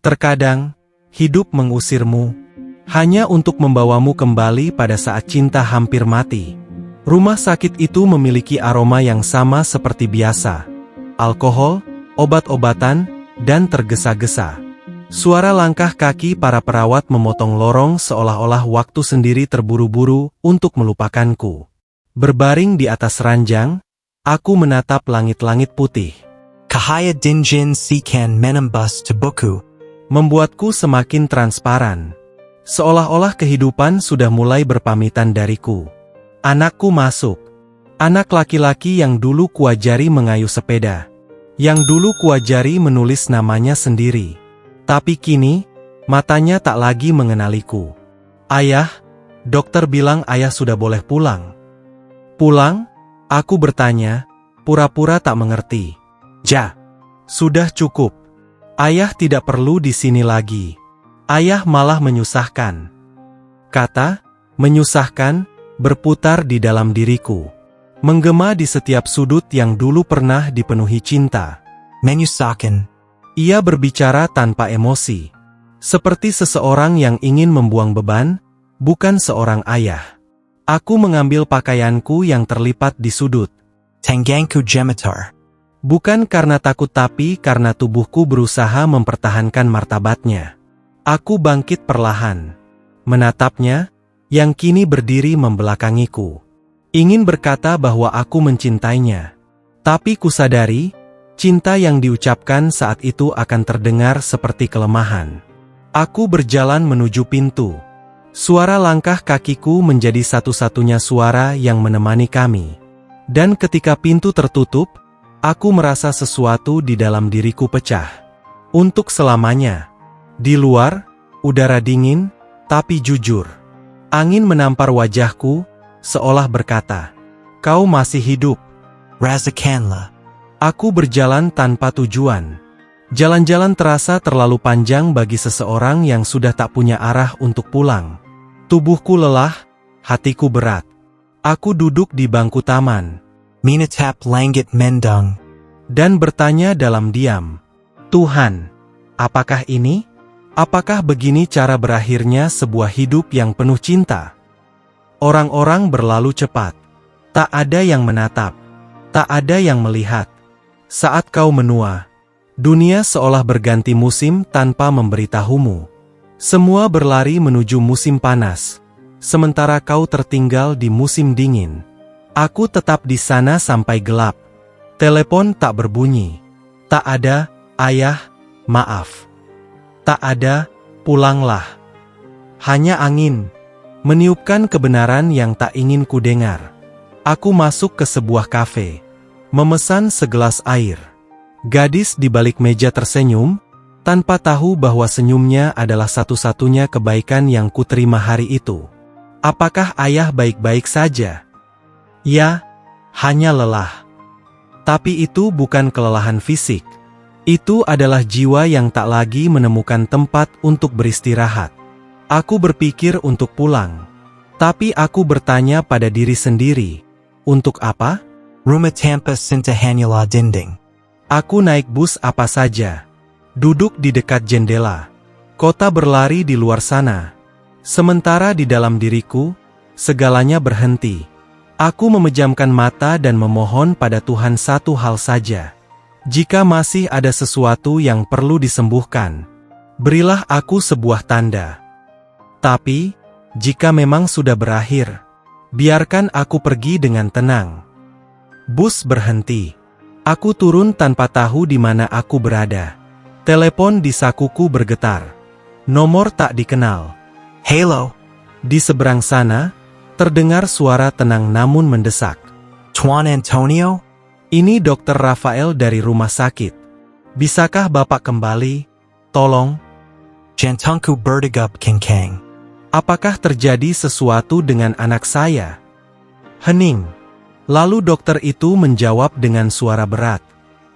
Terkadang, hidup mengusirmu, hanya untuk membawamu kembali pada saat cinta hampir mati. Rumah sakit itu memiliki aroma yang sama seperti biasa. Alkohol, obat-obatan, dan tergesa-gesa. Suara langkah kaki para perawat memotong lorong seolah-olah waktu sendiri terburu-buru untuk melupakanku. Berbaring di atas ranjang, aku menatap langit-langit putih. Kahaya dinjin sikan menembus tubuhku. Membuatku semakin transparan. Seolah-olah kehidupan sudah mulai berpamitan dariku. Anakku masuk. Anak laki-laki yang dulu kuajari mengayuh sepeda. Yang dulu kuajari menulis namanya sendiri. Tapi kini, matanya tak lagi mengenaliku. Ayah, dokter bilang ayah sudah boleh pulang. Pulang? Aku bertanya, pura-pura tak mengerti. Ja, sudah cukup. Ayah tidak perlu di sini lagi. Ayah malah menyusahkan. Kata, menyusahkan, berputar di dalam diriku. Menggema di setiap sudut yang dulu pernah dipenuhi cinta. Menyusahkan. Ia berbicara tanpa emosi. Seperti seseorang yang ingin membuang beban, bukan seorang ayah. Aku mengambil pakaianku yang terlipat di sudut. Tanggangku gemetar. Bukan karena takut tapi karena tubuhku berusaha mempertahankan martabatnya. Aku bangkit perlahan. Menatapnya, yang kini berdiri membelakangiku. Ingin berkata bahwa aku mencintainya. Tapi kusadari, cinta yang diucapkan saat itu akan terdengar seperti kelemahan. Aku berjalan menuju pintu. Suara langkah kakiku menjadi satu-satunya suara yang menemani kami. Dan ketika pintu tertutup, aku merasa sesuatu di dalam diriku pecah. Untuk selamanya. Di luar, udara dingin, tapi jujur. Angin menampar wajahku, seolah berkata, "Kau masih hidup." Rasakanlah. Aku berjalan tanpa tujuan. Jalan-jalan terasa terlalu panjang bagi seseorang yang sudah tak punya arah untuk pulang. Tubuhku lelah, hatiku berat. Aku duduk di bangku taman. Minatap langit mendang. Dan bertanya dalam diam. Tuhan, apakah ini? Apakah begini cara berakhirnya sebuah hidup yang penuh cinta? Orang-orang berlalu cepat. Tak ada yang menatap. Tak ada yang melihat. Saat kau menua, dunia seolah berganti musim tanpa memberitahumu. Semua berlari menuju musim panas, sementara kau tertinggal di musim dingin. Aku tetap di sana sampai gelap. Telepon tak berbunyi. Tak ada, ayah, maaf. Tak ada, pulanglah. Hanya angin, meniupkan kebenaran yang tak ingin kudengar. Aku masuk ke sebuah kafe. Memesan segelas air. Gadis di balik meja tersenyum, tanpa tahu bahwa senyumnya adalah satu-satunya kebaikan yang kuterima hari itu. Apakah ayah baik-baik saja? Ya, hanya lelah. Tapi itu bukan kelelahan fisik. Itu adalah jiwa yang tak lagi menemukan tempat untuk beristirahat. Aku berpikir untuk pulang. Tapi aku bertanya pada diri sendiri, untuk apa? Rumah tanpa sentuh hanyalah dinding. Aku naik bus apa saja. Duduk di dekat jendela. Kota berlari di luar sana. Sementara di dalam diriku, segalanya berhenti. Aku memejamkan mata dan memohon pada Tuhan satu hal saja. Jika masih ada sesuatu yang perlu disembuhkan, berilah aku sebuah tanda. Tapi, jika memang sudah berakhir, biarkan aku pergi dengan tenang. Bus berhenti. Aku turun tanpa tahu di mana aku berada. Telepon di sakuku bergetar. Nomor tak dikenal. Halo. Di seberang sana, terdengar suara tenang namun mendesak. Tuan Antonio? Ini Dokter Rafael dari rumah sakit. Bisakah Bapak kembali? Tolong. Jantungku berdegup kencang. Apakah terjadi sesuatu dengan anak saya? Hening. Lalu dokter itu menjawab dengan suara berat.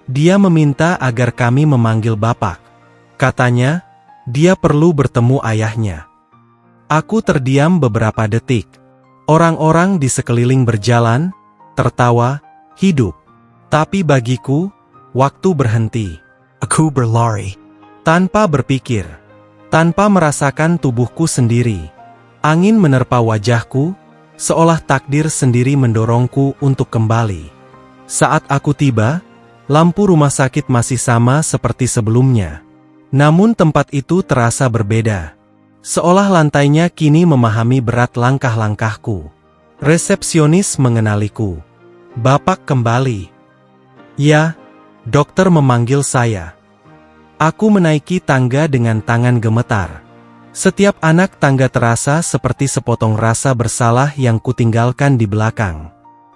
Dia meminta agar kami memanggil Bapak. Katanya, dia perlu bertemu ayahnya. Aku terdiam beberapa detik. Orang-orang di sekeliling berjalan, tertawa, hidup. Tapi bagiku, waktu berhenti. Aku berlari. Tanpa berpikir, tanpa merasakan tubuhku sendiri, angin menerpa wajahku, seolah takdir sendiri mendorongku untuk kembali. Saat aku tiba, lampu rumah sakit masih sama seperti sebelumnya. Namun tempat itu terasa berbeda. Seolah lantainya kini memahami berat langkah-langkahku. Resepsionis mengenaliku. "Bapak kembali." "Ya," dokter memanggil saya. Aku menaiki tangga dengan tangan gemetar. Setiap anak tangga terasa seperti sepotong rasa bersalah yang kutinggalkan di belakang.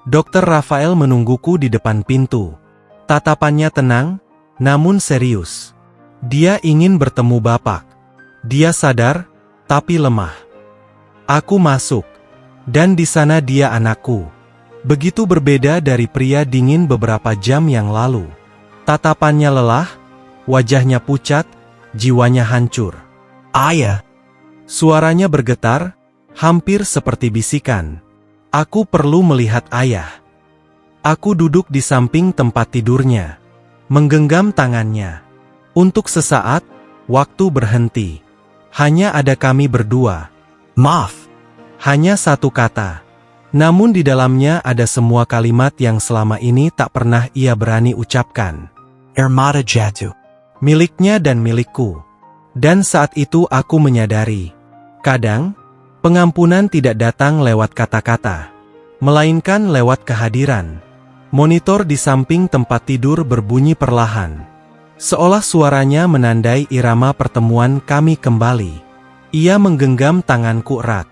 Dokter Rafael menungguku di depan pintu. Tatapannya tenang, namun serius. Dia ingin bertemu Bapak. Dia sadar, tapi lemah. Aku masuk, dan di sana dia anakku. Begitu berbeda dari pria dingin beberapa jam yang lalu. Tatapannya lelah, wajahnya pucat, jiwanya hancur. "Ayah." Suaranya bergetar, hampir seperti bisikan. Aku perlu melihat ayah. Aku duduk di samping tempat tidurnya, menggenggam tangannya. Untuk sesaat, waktu berhenti. Hanya ada kami berdua. "Maaf." Hanya satu kata. Namun di dalamnya ada semua kalimat yang selama ini tak pernah ia berani ucapkan. "Ermata jatuh." Miliknya dan milikku. Dan saat itu aku menyadari, kadang, pengampunan tidak datang lewat kata-kata, melainkan lewat kehadiran. Monitor di samping tempat tidur berbunyi perlahan. Seolah suaranya menandai irama pertemuan kami kembali. Ia menggenggam tanganku erat.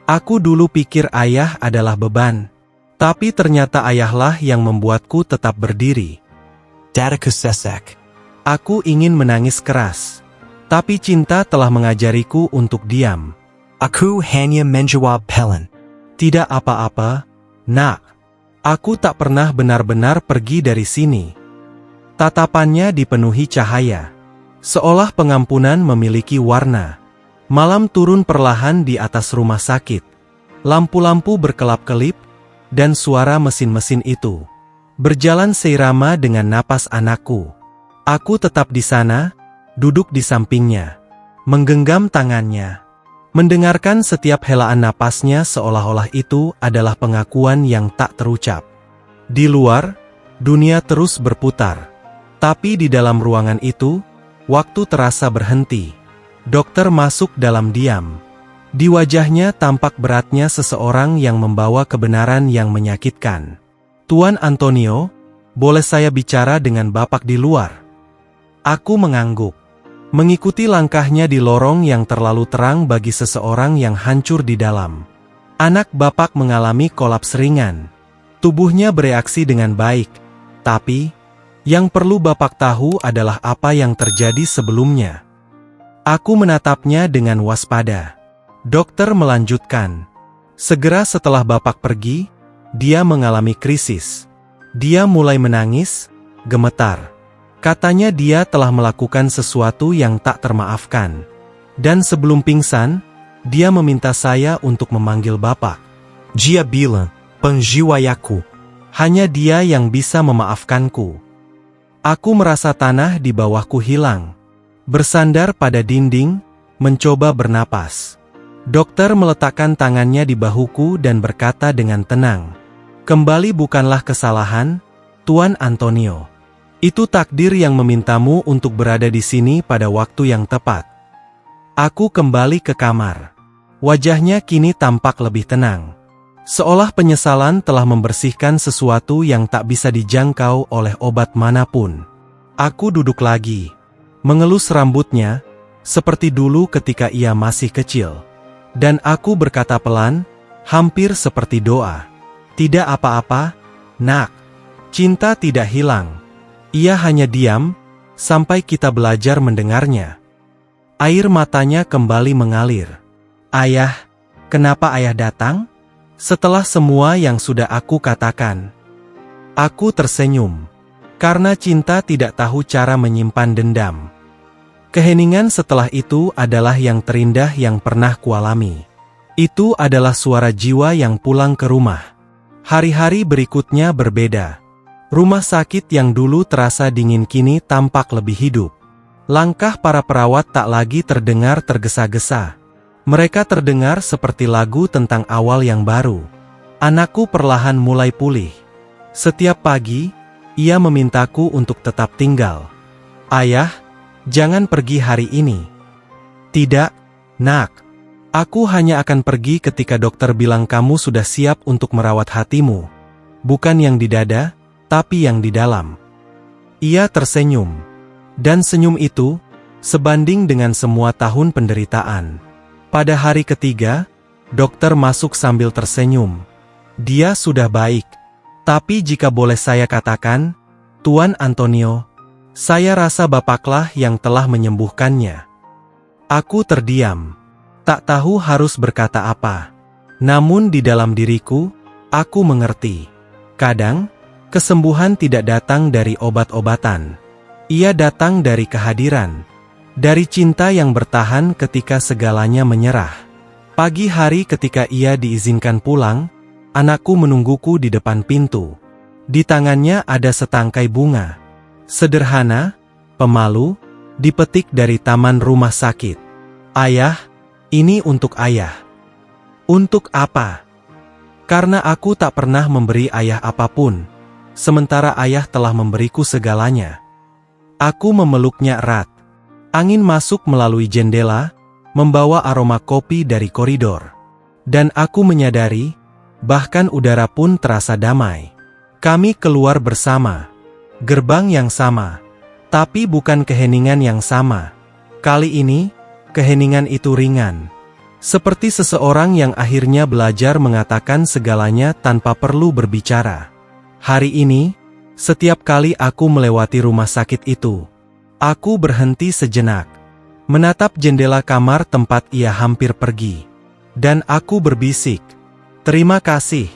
Aku dulu pikir ayah adalah beban. Tapi ternyata ayahlah yang membuatku tetap berdiri. "Dadaku sesek." Aku ingin menangis keras. Tapi cinta telah mengajariku untuk diam. "Aku hanya menjawab pelan." "Tidak apa-apa, Nak. Aku tak pernah benar-benar pergi dari sini." Tatapannya dipenuhi cahaya. Seolah pengampunan memiliki warna. Malam turun perlahan di atas rumah sakit. Lampu-lampu berkelap-kelip, dan suara mesin-mesin itu berjalan seirama dengan napas anakku. Aku tetap di sana, duduk di sampingnya, menggenggam tangannya, mendengarkan setiap helaan napasnya seolah-olah itu adalah pengakuan yang tak terucap. Di luar, dunia terus berputar. Tapi di dalam ruangan itu, waktu terasa berhenti. Dokter masuk dalam diam. Di wajahnya tampak beratnya seseorang yang membawa kebenaran yang menyakitkan. "Tuan Antonio, boleh saya bicara dengan Bapak di luar?" Aku mengangguk, mengikuti langkahnya di lorong yang terlalu terang bagi seseorang yang hancur di dalam. Anak Bapak mengalami kolaps ringan. Tubuhnya bereaksi dengan baik, tapi yang perlu Bapak tahu adalah apa yang terjadi sebelumnya. Aku menatapnya dengan waspada. Dokter melanjutkan, "Segera setelah Bapak pergi, dia mengalami krisis. Dia mulai menangis, gemetar. Katanya dia telah melakukan sesuatu yang tak termaafkan. Dan sebelum pingsan, dia meminta saya untuk memanggil Bapak. Dia bilang, penjiwayaku." Hanya dia yang bisa memaafkanku. Aku merasa tanah di bawahku hilang. Bersandar pada dinding, mencoba bernapas. Dokter meletakkan tangannya di bahuku dan berkata dengan tenang, "Kembali bukanlah kesalahan, Tuan Antonio. Itu takdir yang memintamu untuk berada di sini pada waktu yang tepat." Aku kembali ke kamar. Wajahnya kini tampak lebih tenang. Seolah penyesalan telah membersihkan sesuatu yang tak bisa dijangkau oleh obat manapun. Aku duduk lagi, mengelus rambutnya, seperti dulu ketika ia masih kecil. Dan aku berkata pelan, hampir seperti doa, "Tidak apa-apa, Nak. Cinta tidak hilang. Ia hanya diam, sampai kita belajar mendengarnya." Air matanya kembali mengalir. "Ayah, kenapa ayah datang? Setelah semua yang sudah aku katakan." Aku tersenyum. Karena cinta tidak tahu cara menyimpan dendam. Keheningan setelah itu adalah yang terindah yang pernah kualami. Itu adalah suara jiwa yang pulang ke rumah. Hari-hari berikutnya berbeda. Rumah sakit yang dulu terasa dingin kini tampak lebih hidup. Langkah para perawat tak lagi terdengar tergesa-gesa. Mereka terdengar seperti lagu tentang awal yang baru. Anakku perlahan mulai pulih. Setiap pagi, ia memintaku untuk tetap tinggal. Ayah, jangan pergi hari ini. Tidak, nak. Aku hanya akan pergi ketika dokter bilang kamu sudah siap untuk merawat hatimu. Bukan yang di dada, tapi yang di dalam. Ia tersenyum. Dan senyum itu, sebanding dengan semua tahun penderitaan. Pada hari ketiga, dokter masuk sambil tersenyum. Dia sudah baik. Tapi jika boleh saya katakan, Tuan Antonio, saya rasa Bapaklah yang telah menyembuhkannya. Aku terdiam. Tak tahu harus berkata apa. Namun di dalam diriku, aku mengerti. Kadang, kesembuhan tidak datang dari obat-obatan. Ia datang dari kehadiran. Dari cinta yang bertahan ketika segalanya menyerah. Pagi hari ketika ia diizinkan pulang, anakku menungguku di depan pintu. Di tangannya ada setangkai bunga. Sederhana, pemalu, dipetik dari taman rumah sakit. Ayah, ini untuk ayah. Untuk apa? Karena aku tak pernah memberi ayah apapun, sementara ayah telah memberiku segalanya. Aku memeluknya erat. Angin masuk melalui jendela, membawa aroma kopi dari koridor. Dan aku menyadari, bahkan udara pun terasa damai. Kami keluar bersama. Gerbang yang sama. Tapi bukan keheningan yang sama. Kali ini, keheningan itu ringan. Seperti seseorang yang akhirnya belajar mengatakan segalanya tanpa perlu berbicara. Hari ini, setiap kali aku melewati rumah sakit itu, aku berhenti sejenak, menatap jendela kamar tempat ia hampir pergi. Dan aku berbisik, "Terima kasih,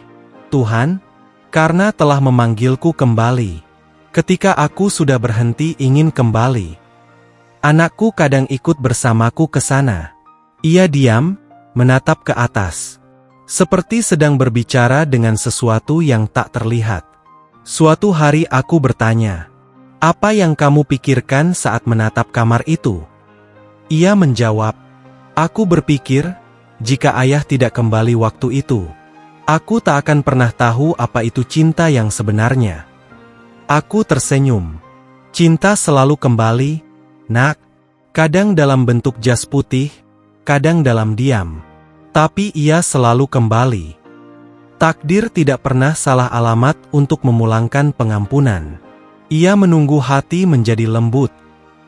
Tuhan, karena telah memanggilku kembali." Ketika aku sudah berhenti ingin kembali, anakku kadang ikut bersamaku ke sana. Ia diam, menatap ke atas, seperti sedang berbicara dengan sesuatu yang tak terlihat. Suatu hari aku bertanya, "Apa yang kamu pikirkan saat menatap kamar itu?" Ia menjawab, "Aku berpikir, jika ayah tidak kembali waktu itu, aku tak akan pernah tahu apa itu cinta yang sebenarnya." Aku tersenyum. Cinta selalu kembali, nak. Kadang dalam bentuk jas putih, kadang dalam diam. Tapi ia selalu kembali. Takdir tidak pernah salah alamat untuk memulangkan pengampunan. Ia menunggu hati menjadi lembut,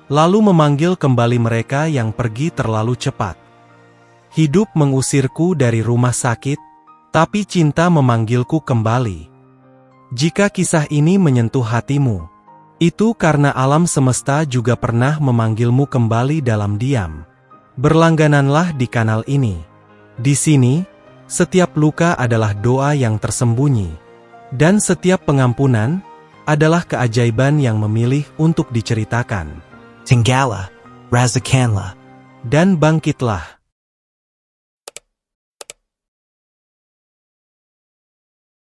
lalu memanggil kembali mereka yang pergi terlalu cepat. Hidup mengusirku dari rumah sakit, tapi cinta memanggilku kembali. Jika kisah ini menyentuh hatimu, itu karena alam semesta juga pernah memanggilmu kembali dalam diam. Berlanggananlah di kanal ini. Di sini, setiap luka adalah doa yang tersembunyi, dan setiap pengampunan adalah keajaiban yang memilih untuk diceritakan. Tinggallah, Razakanlah. Dan bangkitlah.